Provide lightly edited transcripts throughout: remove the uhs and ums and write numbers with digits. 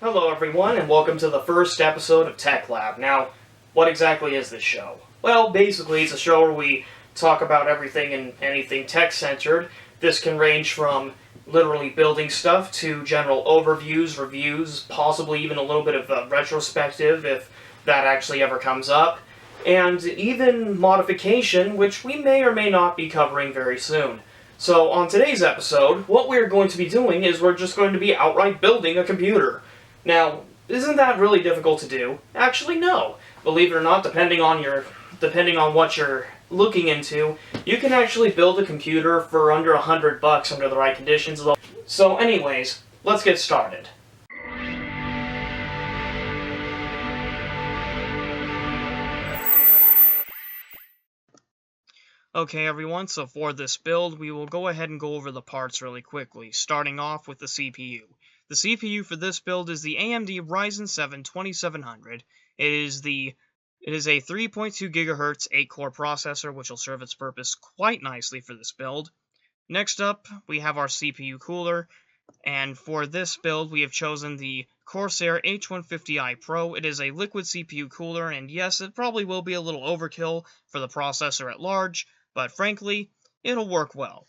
Hello everyone, and welcome to the first episode of Tech Lab. Now, what exactly is this show? Well, basically it's a show where we talk about everything and anything tech-centered. This can range from literally building stuff to general overviews, reviews, possibly even a little bit of a retrospective if that actually ever comes up, and even modification, which we may or may not be covering very soon. So on today's episode, what we're going to be doing is we're just going to be outright building a computer. Now, isn't that really difficult to do? Actually, no. Believe it or not, depending on what you're looking into, you can actually build a computer for under $100 under the right conditions. So anyways, let's get started. Okay everyone, so for this build, we will go ahead and go over the parts really quickly, starting off with the CPU. The CPU for this build is the AMD Ryzen 7 2700. It is a 3.2 GHz 8-core processor, which will serve its purpose quite nicely for this build. Next up, we have our CPU cooler, and for this build, we have chosen the Corsair H150i Pro. It is a liquid CPU cooler, and yes, it probably will be a little overkill for the processor at large, but frankly, it'll work well.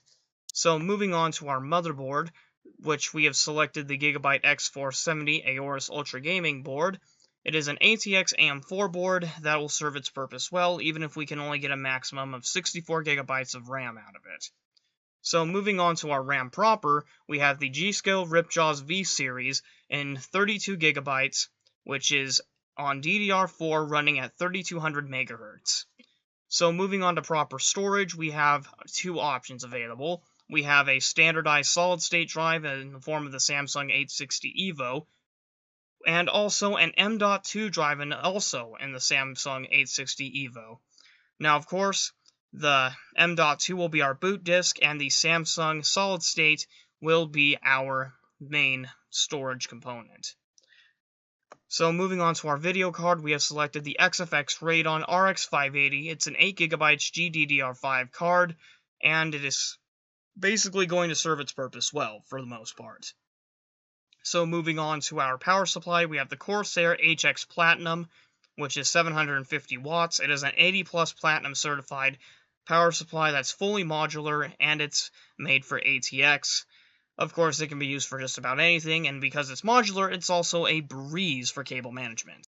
So moving on to our motherboard, which we have selected the Gigabyte X470 Aorus Ultra Gaming board. It is an ATX AM4 board that will serve its purpose well, even if we can only get a maximum of 64 GB of RAM out of it. So moving on to our RAM proper, we have the G-Skill Ripjaws V series in 32 GB, which is on DDR4 running at 3200 MHz. So moving on to proper storage, we have two options available. We have a standardized solid-state drive in the form of the Samsung 860 EVO, and also an M.2 drive also in the Samsung 860 EVO. Now, of course, the M.2 will be our boot disk, and the Samsung solid-state will be our main storage component. So moving on to our video card, we have selected the XFX Radeon RX 580. It's an 8GB GDDR5 card, and it is basically going to serve its purpose well, for the most part. So moving on to our power supply, we have the Corsair HX Platinum, which is 750 watts. It is an 80+ Platinum certified power supply that's fully modular, and it's made for ATX. Of course, it can be used for just about anything, and because it's modular, it's also a breeze for cable management.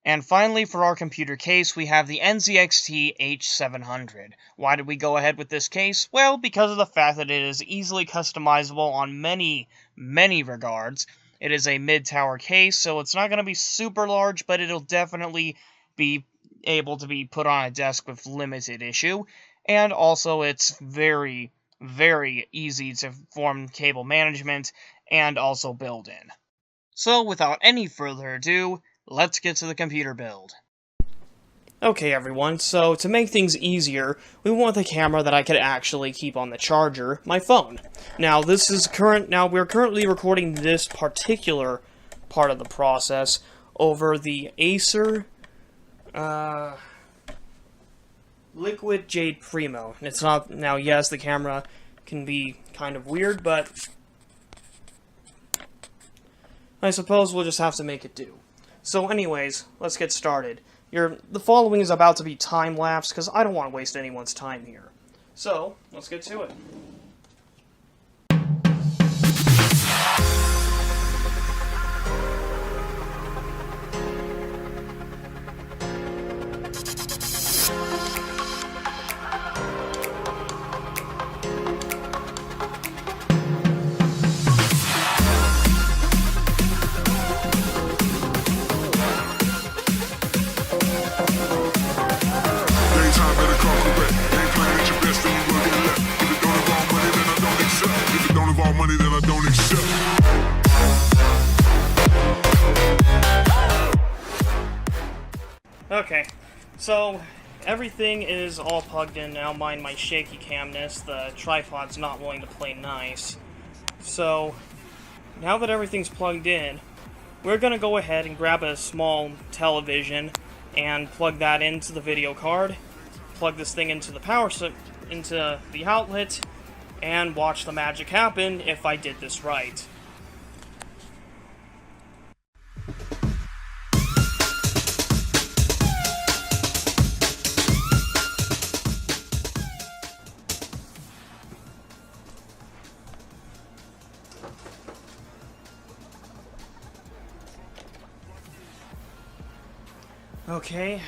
And finally, for our computer case, we have the NZXT H700. Why did we go ahead with this case? Well, because of the fact that it is easily customizable on many regards. It is a mid-tower case, so it's not going to be super large, but it'll definitely be able to be put on a desk with limited issue. And also, it's very easy to form cable management and also build in. So, without any further ado, let's get to the computer build. Okay everyone, so to make things easier, we want the camera that I could actually keep on the charger, my phone. Now we're currently recording this particular part of the process over the Acer Liquid Jade Primo. It's not, now yes, the camera can be kind of weird, but I suppose we'll just have to make it do. So anyways, let's get started. The following is about to be time-lapse, because I don't want to waste anyone's time here. So, let's get to it. Okay, so everything is all plugged in now, mind my shaky camness. The tripod's not willing to play nice. So, now that everything's plugged in, we're going to go ahead and grab a small television and plug that into the video card. plug this thing into the into the outlet and watch the magic happen if I did this right. Okay,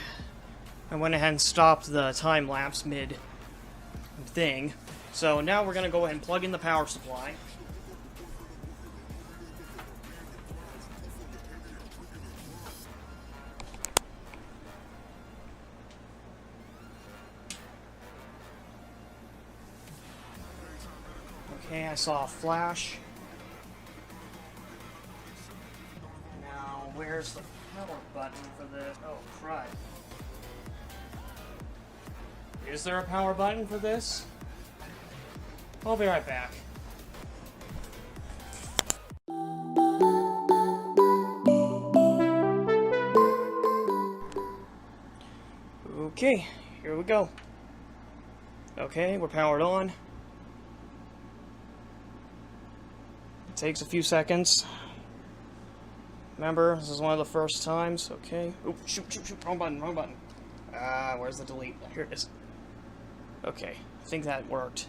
I went ahead and stopped the time lapse mid thing. So now we're going to go ahead and plug in the power supply. Okay, I saw a flash. Now, where's the power button for this? Oh, crud. Is there a power button for this? I'll be right back. Okay, here we go. Okay, we're powered on. It takes a few seconds. Remember, this is one of the first times. Okay. Oop, shoot, wrong button, wrong button. Where's the delete? Here it is. Okay, I think that worked.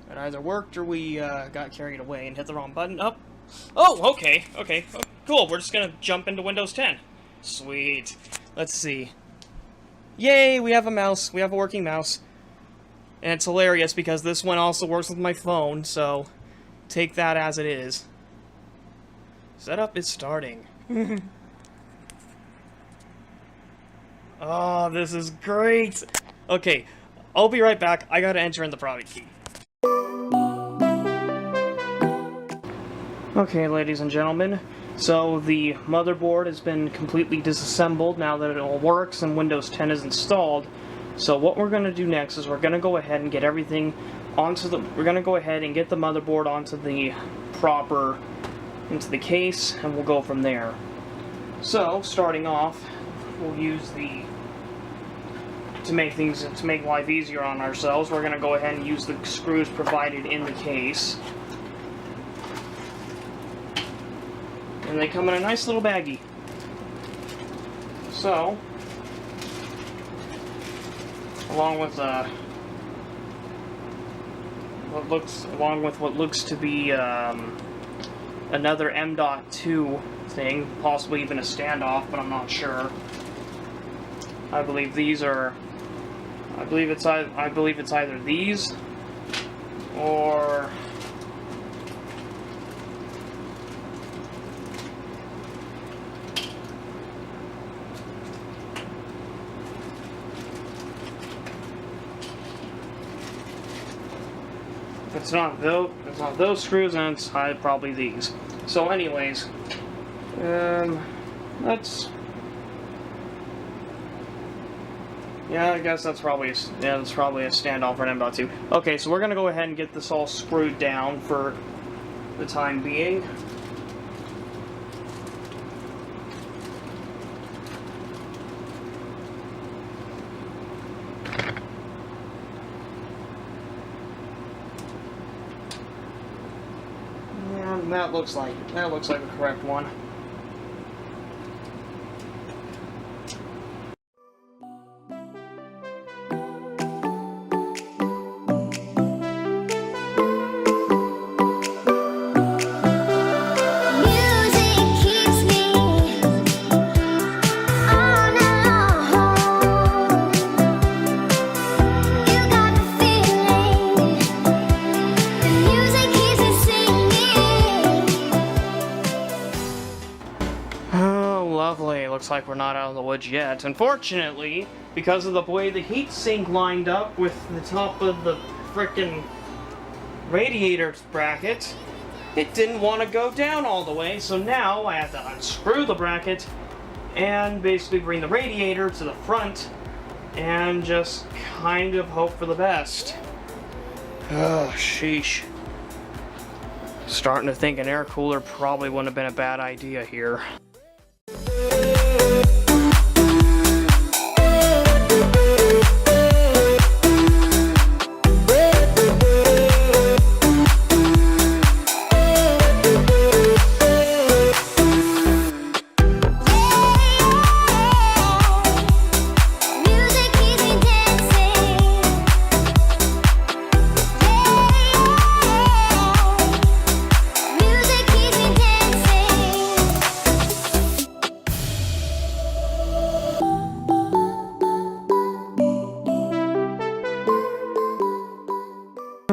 It either worked or we got carried away and hit the wrong button. Up. Oh, okay. Oh, cool. We're just gonna jump into Windows 10. Sweet. Let's see. Yay, we have a mouse. We have a working mouse. And it's hilarious because this one also works with my phone, so take that as it is. Setup is starting. Oh, this is great! Okay, I'll be right back. I gotta enter in the private key. Okay, ladies and gentlemen, so the motherboard has been completely disassembled now that it all works and Windows 10 is installed. So what we're gonna do next is we're gonna go ahead and get everything onto the... We're gonna go ahead and get the motherboard onto the into the case, and we'll go from there. So, starting off, we'll use to make life easier on ourselves, we're going to go ahead and use the screws provided in the case. And they come in a nice little baggie. So, along with what looks to be another M.2 thing, possibly even a standoff, but I'm not sure. I believe these are. I believe it's either these or if it's not those screws, then it's probably these. So, anyways, yeah, I guess that's probably a standoff for an M.2. Okay, so we're gonna go ahead and get this all screwed down for the time being. And that looks like the correct one. Lovely. Looks like we're not out of the woods yet. Unfortunately, because of the way the heatsink lined up with the top of the frickin' radiator bracket, it didn't want to go down all the way, so now I have to unscrew the bracket and basically bring the radiator to the front and just kind of hope for the best. Oh, sheesh. Starting to think an air cooler probably wouldn't have been a bad idea here.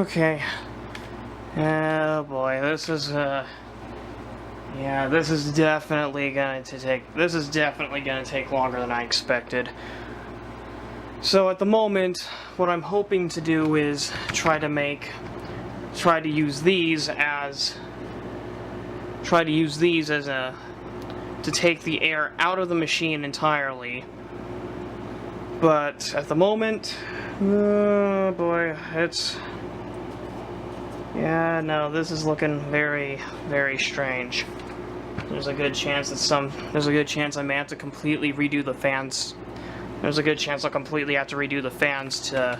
Okay. Oh boy, this is yeah, this is definitely gonna take longer than I expected. So at the moment, what I'm hoping to do is try to use these as to take the air out of the machine entirely. But at the moment, oh boy, yeah, no, this is looking very, very strange. There's a good chance I may have to completely redo the fans. There's a good chance I'll completely have to redo the fans to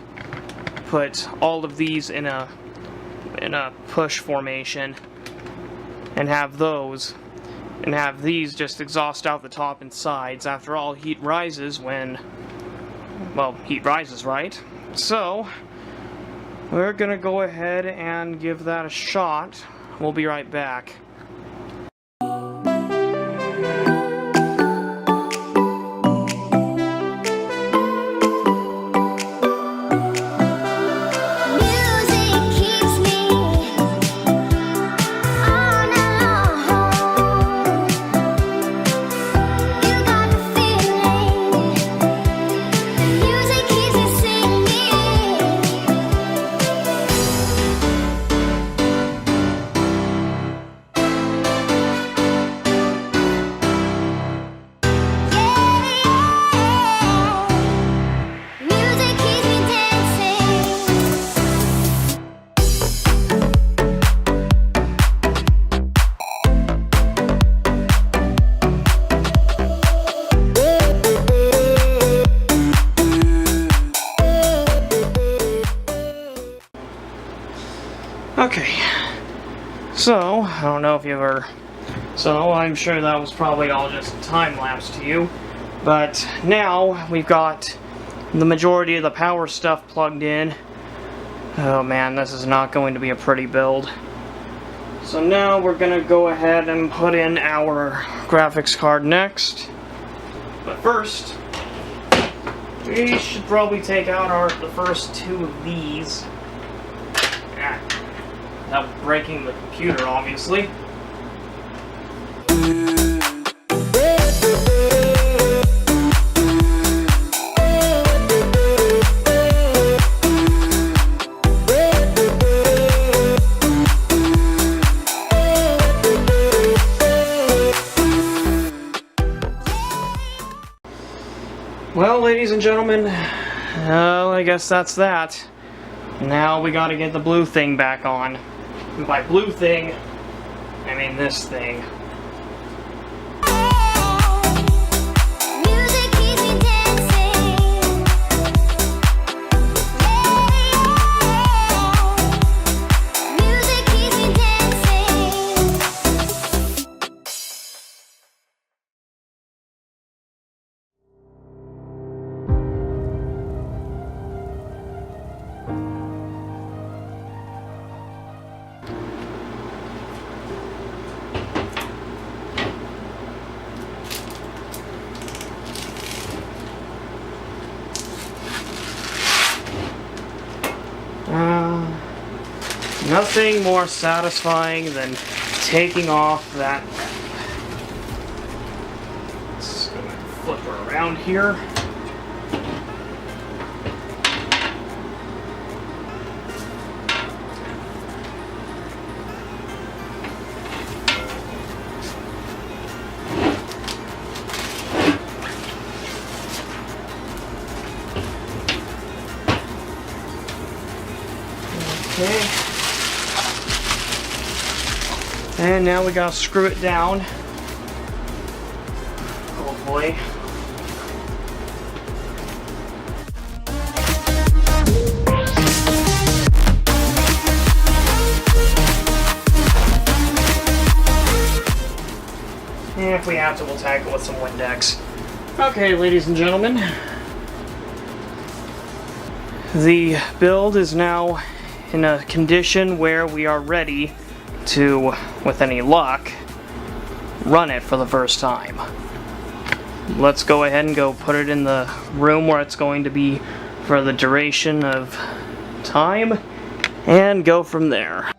put all of these in a push formation and have these just exhaust out the top and sides. After all, heat rises, right? So we're gonna go ahead and give that a shot. We'll be right back. Okay, so, I don't know if you ever... So, I'm sure that was probably all just time-lapse to you. But now, we've got the majority of the power stuff plugged in. Oh man, this is not going to be a pretty build. So now we're gonna go ahead and put in our graphics card next. But first, we should probably take out the first two of these. Without breaking the computer, obviously. Well, ladies and gentlemen, I guess that's that. Now we gotta get the blue thing back on. And by blue thing, I mean this thing. Nothing more satisfying than taking off that. Let's go and flip her around here. Okay. And now we gotta screw it down. Oh boy. And if we have to, we'll tackle with some Windex. Okay, ladies and gentlemen. The build is now in a condition where we are ready to, with any luck, run it for the first time. Let's go ahead and go put it in the room where it's going to be for the duration of time, and go from there.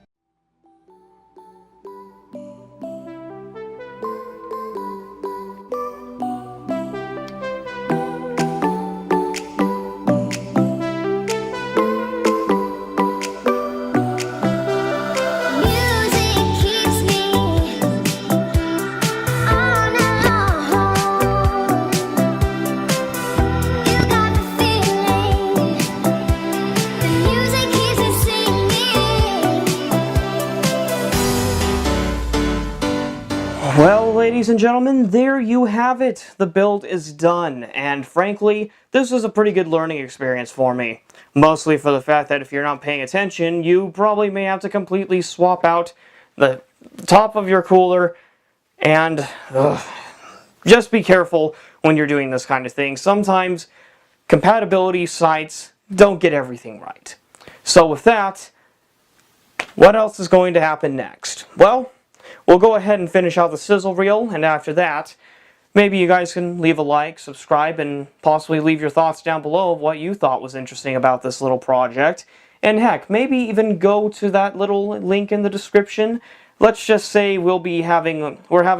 Well, ladies and gentlemen, there you have it. The build is done, and frankly, this was a pretty good learning experience for me. Mostly for the fact that if you're not paying attention, you probably may have to completely swap out the top of your cooler, and just be careful when you're doing this kind of thing. Sometimes compatibility sites don't get everything right. So with that, what else is going to happen next? Well, we'll go ahead and finish out the sizzle reel, and after that, maybe you guys can leave a like, subscribe, and possibly leave your thoughts down below of what you thought was interesting about this little project. And heck, maybe even go to that little link in the description. Let's just say we're having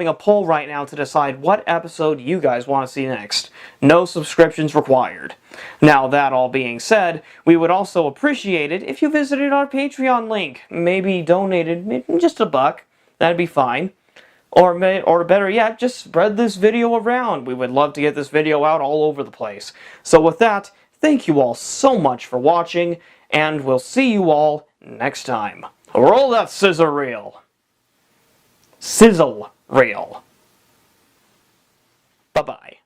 a poll right now to decide what episode you guys want to see next. No subscriptions required. Now, that all being said, we would also appreciate it if you visited our Patreon link. Maybe donated just $1. That'd be fine. Or better yet, just spread this video around. We would love to get this video out all over the place. So with that, thank you all so much for watching, and we'll see you all next time. Roll that scissor reel. Sizzle reel. Bye-bye.